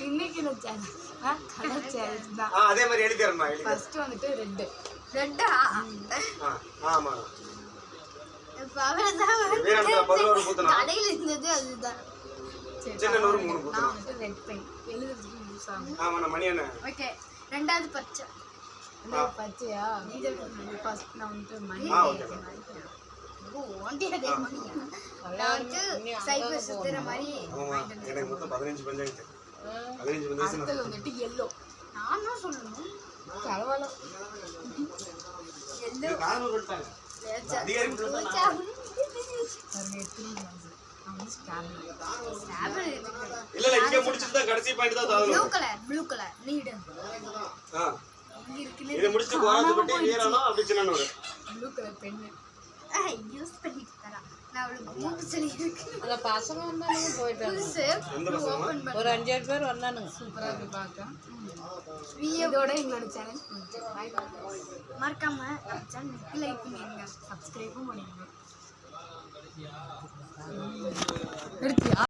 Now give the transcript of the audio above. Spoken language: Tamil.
இன்னைக்கு கலர் சேலஞ்ச் தான். அதே மாதிரி எழுதிறமா. ஃபர்ஸ்ட் வந்துட்டு ரெட். ரெட்டா? ஆமா. பவர்தான் வீரன்டா 11 ஊத்துனா. கடையில இருந்தது அதுதான். சின்ன நூறு 3 ஊத்துனா. நான் வந்துட்டு ரெட் பென். எழுதுறதுக்கு யூஸ் ஆகும். ஆமா நான் மணி என்ன? ஓகே. ரெண்டாவது பச்சை. இந்த பச்சையா? இது ஃபர்ஸ்ட் நான் வந்துட்டு மணி. ஓகே. ஓ ஒண்டியா டே மணி. நான் வந்து சைக்கிள் சுத்துற மாதிரி. ஆமா. எனக்கு மொத்தம் 15 பஞ்சாயத்து. 15 பஞ்சாயத்து. அடுத்து வந்துட்டு yellow. நான் தான் சொல்லணும். பரவாயில்ல. yellow. காரணம் சொல்லிட்டாங்க. அதிகாரி சொல்லிட்டாங்க. இல்ல இங்க முடிச்சிட்டு தான் கடைசி பாயிண்ட் தான் தாவணும். Blue colour need. இது முடிச்சிட்டு கோராத்துப்பட்டி வீரானோ அப்படி Chinnanur. Blue colour pen. Use பண்ணிட்டு தரேன். நான் அவளுக்கு மூக்கு சொல்லி இருக்கு. அந்த பசங்க வந்தானுங்க போயிட்டாங்க. ஒரு 5-6 பேர் வந்தானுங்க. சூப்பரா இருக்கு பார்க்க. இதோட எங்களோட சேனல் மறக்காம சேனலுக்கு லைக் பண்ணிடுங்க. சப்ஸ்கிரைபும் பண்ணிடுங்க.